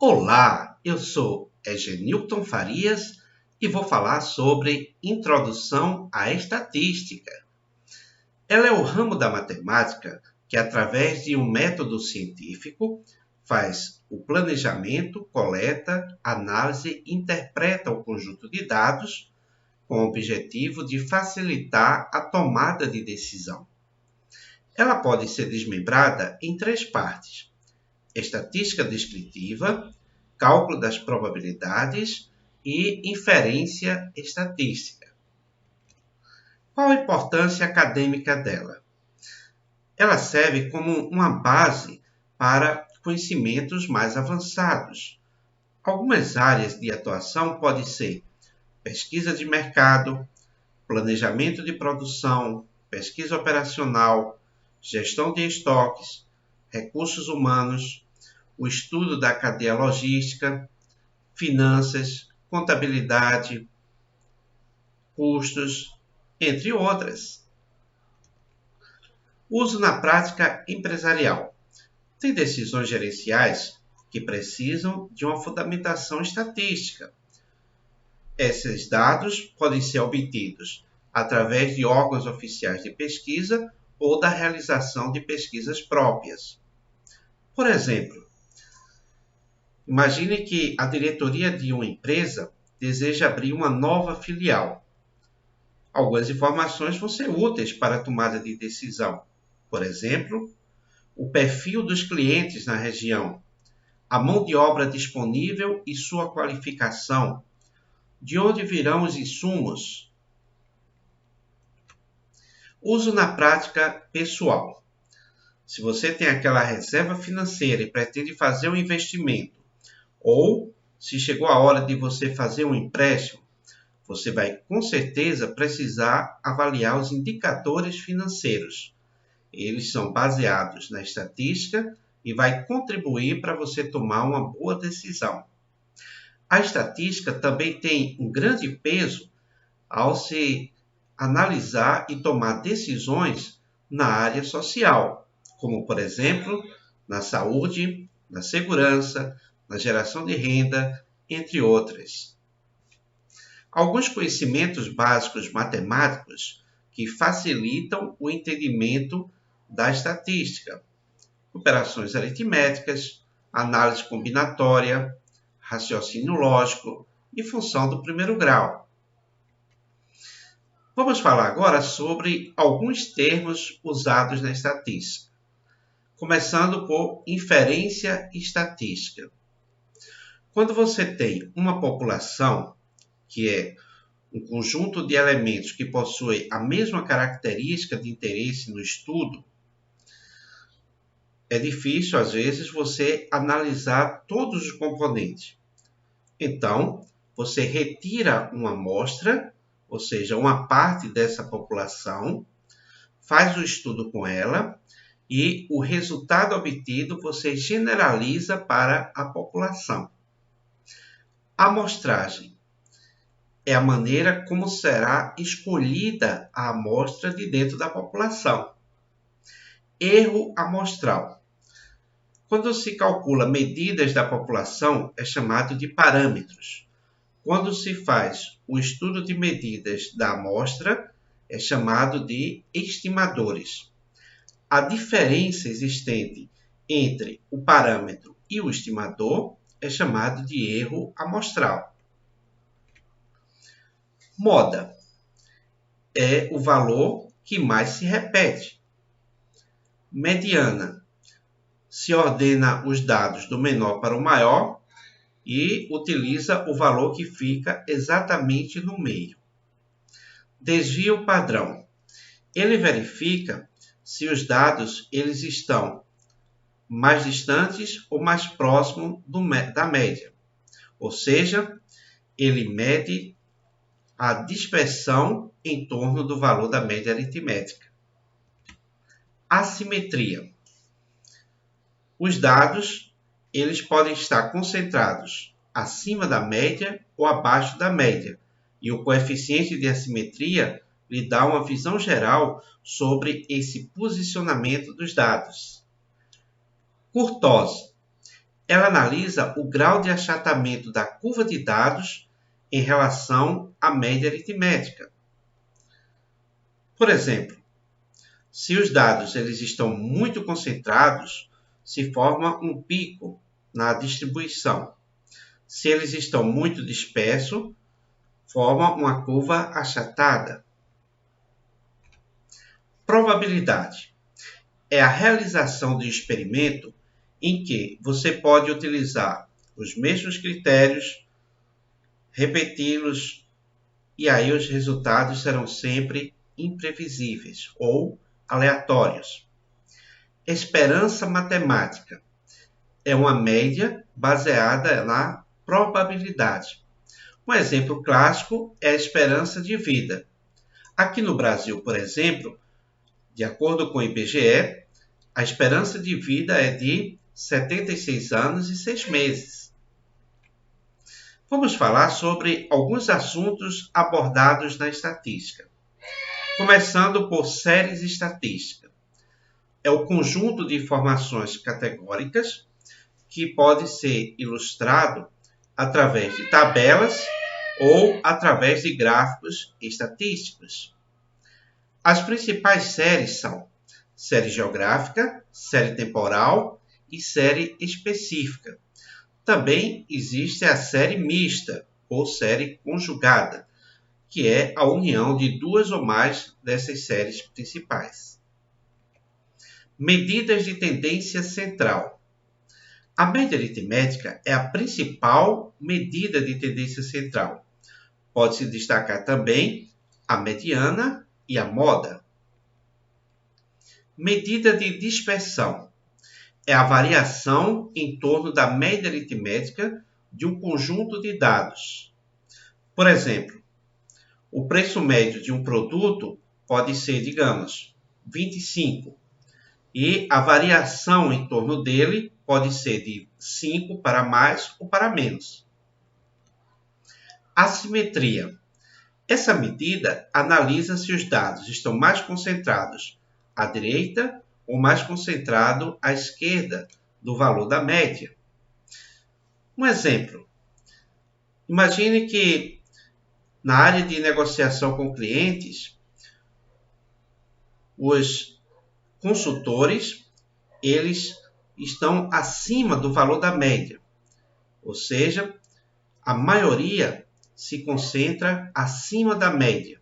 Olá, eu sou Egenilton Farias e vou falar sobre Introdução à Estatística. Ela é o ramo da matemática que, através de um método científico, faz o planejamento, coleta, análise e interpreta o conjunto de dados com o objetivo de facilitar a tomada de decisão. Ela pode ser desmembrada em três partes: estatística descritiva, cálculo das probabilidades e inferência estatística. Qual a importância acadêmica dela? Ela serve como uma base para conhecimentos mais avançados. Algumas áreas de atuação podem ser pesquisa de mercado, planejamento de produção, pesquisa operacional, gestão de estoques, recursos humanos, o estudo da cadeia logística, finanças, contabilidade, custos, entre outras. Uso na prática empresarial. Tem decisões gerenciais que precisam de uma fundamentação estatística. Esses dados podem ser obtidos através de órgãos oficiais de pesquisa ou da realização de pesquisas próprias. Por exemplo, imagine que a diretoria de uma empresa deseja abrir uma nova filial. Algumas informações vão ser úteis para a tomada de decisão. Por exemplo, o perfil dos clientes na região, a mão de obra disponível e sua qualificação, de onde virão os insumos. Uso na prática pessoal. Se você tem aquela reserva financeira e pretende fazer um investimento, ou se chegou a hora de você fazer um empréstimo, você vai com certeza precisar avaliar os indicadores financeiros. Eles são baseados na estatística e vai contribuir para você tomar uma boa decisão. A estatística também tem um grande peso ao se analisar e tomar decisões na área social, como, por exemplo, na saúde, na segurança, na geração de renda, entre outras. Alguns conhecimentos básicos matemáticos que facilitam o entendimento da estatística: operações aritméticas, análise combinatória, raciocínio lógico e função do primeiro grau. Vamos falar agora sobre alguns termos usados na estatística, começando por inferência estatística. Quando você tem uma população, que é um conjunto de elementos que possui a mesma característica de interesse no estudo, é difícil, às vezes, você analisar todos os componentes. Então, você retira uma amostra, ou seja, uma parte dessa população, faz o estudo com ela e o resultado obtido você generaliza para a população. A amostragem é a maneira como será escolhida a amostra de dentro da população. Erro amostral. Quando se calcula medidas da população, é chamado de parâmetros. Quando se faz o estudo de medidas da amostra, é chamado de estimadores. A diferença existente entre o parâmetro e o estimador é chamado de erro amostral. Moda é o valor que mais se repete. Mediana se ordena os dados do menor para o maior e utiliza o valor que fica exatamente no meio. Desvio padrão. Ele verifica se os dados eles estão mais distantes ou mais próximos da média. Ou seja, ele mede a dispersão em torno do valor da média aritmética. Assimetria. Os dados eles podem estar concentrados acima da média ou abaixo da média, e o coeficiente de assimetria lhe dá uma visão geral sobre esse posicionamento dos dados. Kurtosa ela analisa o grau de achatamento da curva de dados em relação à média aritmética. Por exemplo, se os dados eles estão muito concentrados, se forma um pico na distribuição. Se eles estão muito dispersos, forma uma curva achatada. Probabilidade é a realização de um experimento em que você pode utilizar os mesmos critérios, repeti-los, e aí os resultados serão sempre imprevisíveis ou aleatórios. Esperança matemática é uma média baseada na probabilidade. Um exemplo clássico é a esperança de vida. Aqui no Brasil, por exemplo, de acordo com o IBGE, a esperança de vida é de 76 anos e 6 meses. Vamos falar sobre alguns assuntos abordados na estatística. Começando por séries estatísticas. É o conjunto de informações categóricas que pode ser ilustrado através de tabelas ou através de gráficos estatísticos. As principais séries são série geográfica, série temporal e série específica. Também existe a série mista ou série conjugada, que é a união de duas ou mais dessas séries principais. Medidas de tendência central. A média aritmética é a principal medida de tendência central. Pode-se destacar também a mediana e a moda. Medida de dispersão é a variação em torno da média aritmética de um conjunto de dados. Por exemplo, o preço médio de um produto pode ser, digamos, 25, e a variação em torno dele pode ser de 5 para mais ou para menos. Assimetria. Essa medida analisa se os dados estão mais concentrados à direita ou mais concentrado à esquerda do valor da média. Um exemplo. Imagine que na área de negociação com clientes, os consultores, eles estão acima do valor da média. Ou seja, a maioria se concentra acima da média.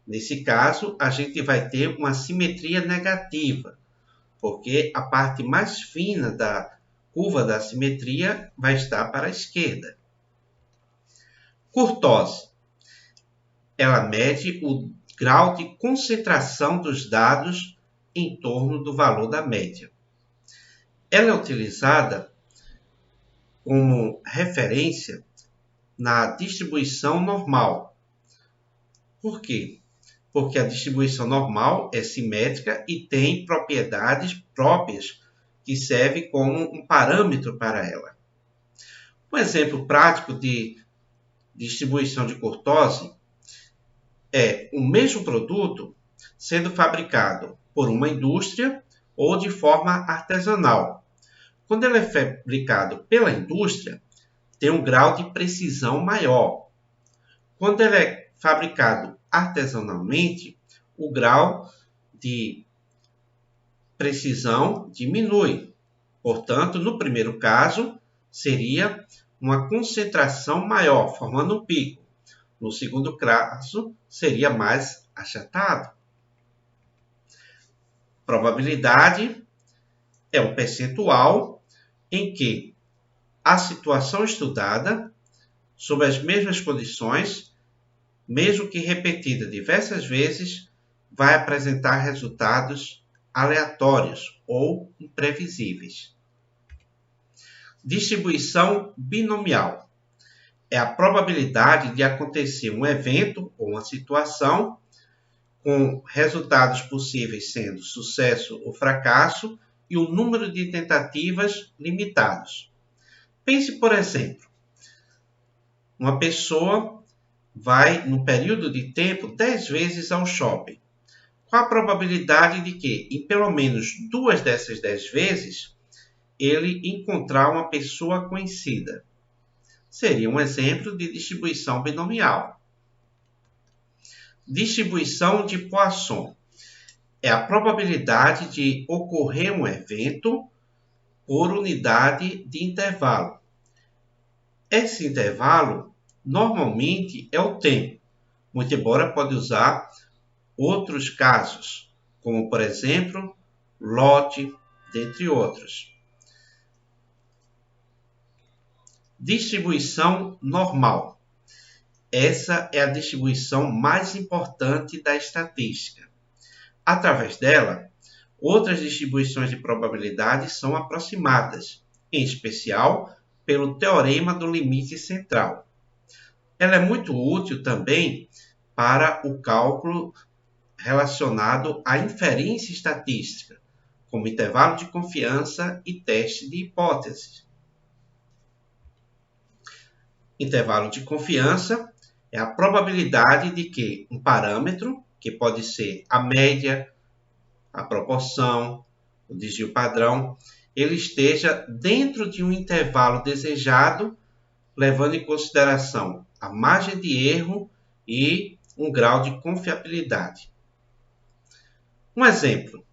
Nesse caso, a gente vai ter uma simetria negativa, porque a parte mais fina da curva da simetria vai estar para a esquerda. Kurtosis. Ela mede o grau de concentração dos dados em torno do valor da média. Ela é utilizada como referência na distribuição normal. Por quê? Porque a distribuição normal é simétrica e tem propriedades próprias que servem como um parâmetro para ela. Um exemplo prático de distribuição de kurtose é o mesmo produto sendo fabricado por uma indústria ou de forma artesanal. Quando ele é fabricado pela indústria, tem um grau de precisão maior. Quando ele é fabricado artesanalmente, o grau de precisão diminui. Portanto, no primeiro caso, seria uma concentração maior, formando um pico. No segundo caso, seria mais achatado. Probabilidade é um percentual em que a situação estudada, sob as mesmas condições, mesmo que repetida diversas vezes, vai apresentar resultados aleatórios ou imprevisíveis. Distribuição binomial é a probabilidade de acontecer um evento ou uma situação com resultados possíveis sendo sucesso ou fracasso e um número de tentativas limitados. Pense, por exemplo, uma pessoa vai, num período de tempo, 10 vezes ao shopping. Qual a probabilidade de que, em pelo menos 2 dessas 10 vezes, ele encontrar uma pessoa conhecida. Seria um exemplo de distribuição binomial. Distribuição de Poisson é a probabilidade de ocorrer um evento por unidade de intervalo. Esse intervalo normalmente é o tempo, muito embora pode usar outros casos, como por exemplo, lote, dentre outros. Distribuição normal. Essa é a distribuição mais importante da estatística. Através dela, outras distribuições de probabilidade são aproximadas, em especial pelo teorema do limite central. Ela é muito útil também para o cálculo relacionado à inferência estatística, como intervalo de confiança e teste de hipóteses. Intervalo de confiança é a probabilidade de que um parâmetro, que pode ser a média, a proporção, o desvio padrão, ele esteja dentro de um intervalo desejado, levando em consideração a margem de erro e um grau de confiabilidade. Um exemplo.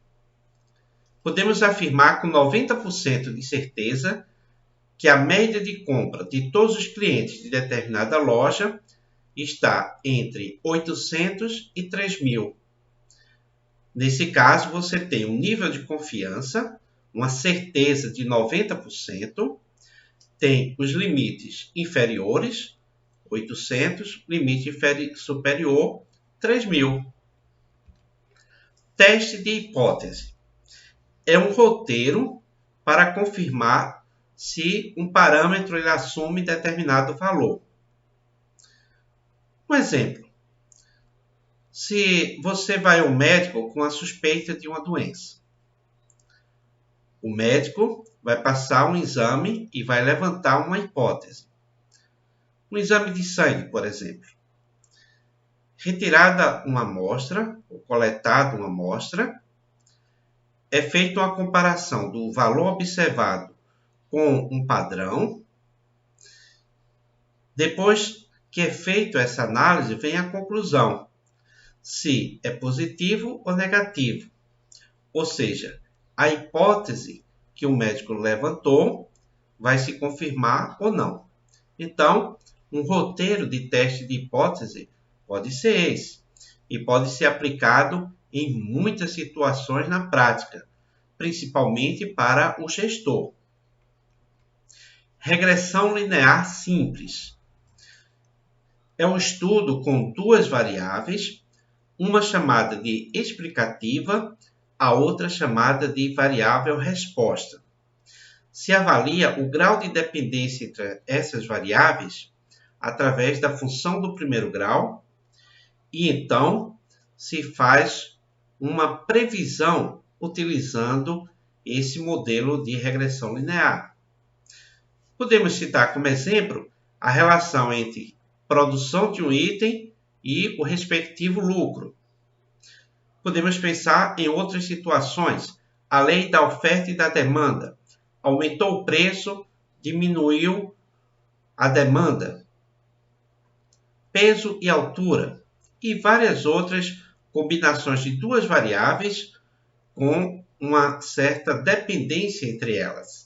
Podemos afirmar com 90% de certeza que a média de compra de todos os clientes de determinada loja está entre 800 e 3.000. Nesse caso, você tem um nível de confiança, uma certeza de 90%, tem os limites inferiores, 800, limite superior, 3.000. Teste de hipótese. É um roteiro para confirmar se um parâmetro ele assume determinado valor. Um exemplo. Se você vai ao médico com a suspeita de uma doença, o médico vai passar um exame e vai levantar uma hipótese. Um exame de sangue, por exemplo. Retirada uma amostra, ou coletada uma amostra, é feita uma comparação do valor observado com um padrão. Depois que é feita essa análise, vem a conclusão, se é positivo ou negativo. Ou seja, a hipótese que o médico levantou vai se confirmar ou não. Então, um roteiro de teste de hipótese pode ser esse, e pode ser aplicado em muitas situações na prática, principalmente para o gestor. Regressão linear simples. É um estudo com duas variáveis, uma chamada de explicativa, a outra chamada de variável resposta. Se avalia o grau de dependência entre essas variáveis através da função do primeiro grau e então se faz uma previsão utilizando esse modelo de regressão linear. Podemos citar como exemplo a relação entre produção de um item e o respectivo lucro. Podemos pensar em outras situações. A lei da oferta e da demanda. Aumentou o preço, diminuiu a demanda. Peso e altura. E várias outras combinações de duas variáveis com uma certa dependência entre elas.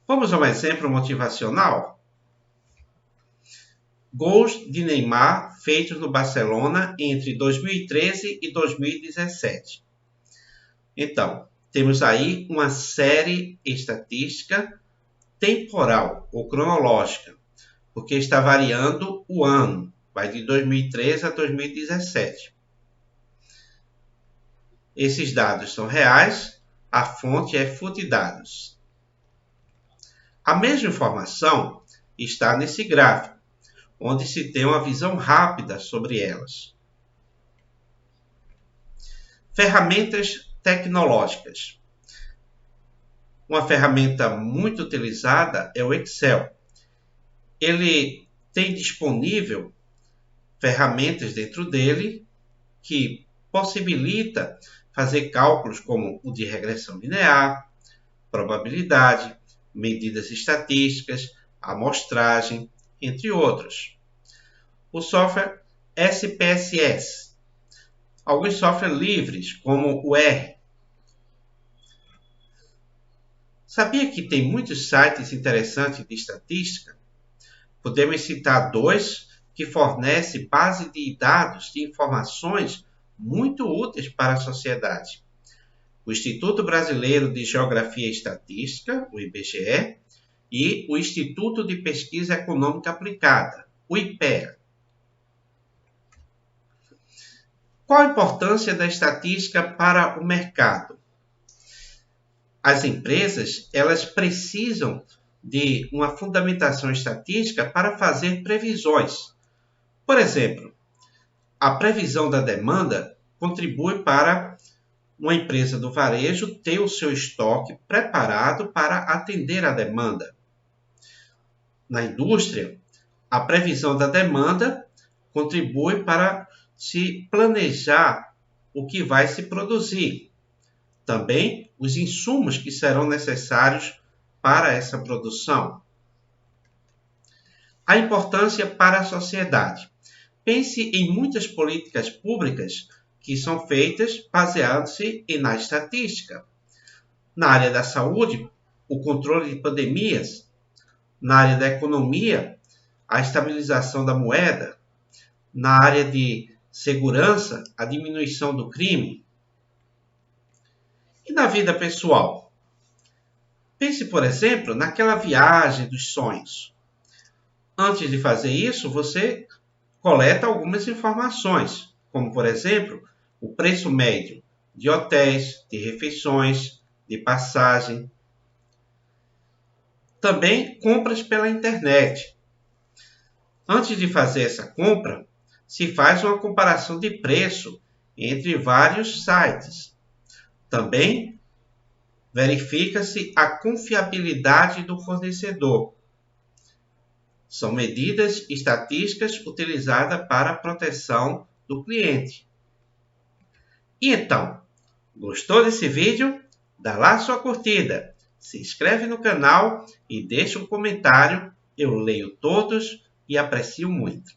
Vamos a um exemplo motivacional? Gols de Neymar feitos no Barcelona entre 2013 e 2017. Então, temos aí uma série estatística temporal ou cronológica, porque está variando o ano, vai de 2013 a 2017. Esses dados são reais, a fonte é Futdados. A mesma informação está nesse gráfico, onde se tem uma visão rápida sobre elas. Ferramentas tecnológicas. Uma ferramenta muito utilizada é o Excel. Ele tem disponível ferramentas dentro dele que possibilita fazer cálculos como o de regressão linear, probabilidade, medidas estatísticas, amostragem, entre outros. O software SPSS. Alguns softwares livres, como o R. Sabia que tem muitos sites interessantes de estatística? Podemos citar dois que fornecem base de dados de informações muito úteis para a sociedade. O Instituto Brasileiro de Geografia e Estatística, o IBGE, e o Instituto de Pesquisa Econômica Aplicada, o IPEA. Qual a importância da estatística para o mercado? As empresas, elas precisam de uma fundamentação estatística para fazer previsões. Por exemplo, a previsão da demanda contribui para uma empresa do varejo ter o seu estoque preparado para atender a demanda. Na indústria, a previsão da demanda contribui para se planejar o que vai se produzir. Também os insumos que serão necessários para essa produção. A importância para a sociedade. Pense em muitas políticas públicas que são feitas baseando-se na estatística. Na área da saúde, o controle de pandemias. Na área da economia, a estabilização da moeda. Na área de segurança, a diminuição do crime. E na vida pessoal? Pense, por exemplo, naquela viagem dos sonhos. Antes de fazer isso, você coleta algumas informações, como, por exemplo, o preço médio de hotéis, de refeições, de passagem. Também compras pela internet. Antes de fazer essa compra, se faz uma comparação de preço entre vários sites. Também verifica-se a confiabilidade do fornecedor. São medidas estatísticas utilizadas para a proteção do cliente. E então, gostou desse vídeo? Dá lá sua curtida, se inscreve no canal e deixa um comentário. Eu leio todos e aprecio muito.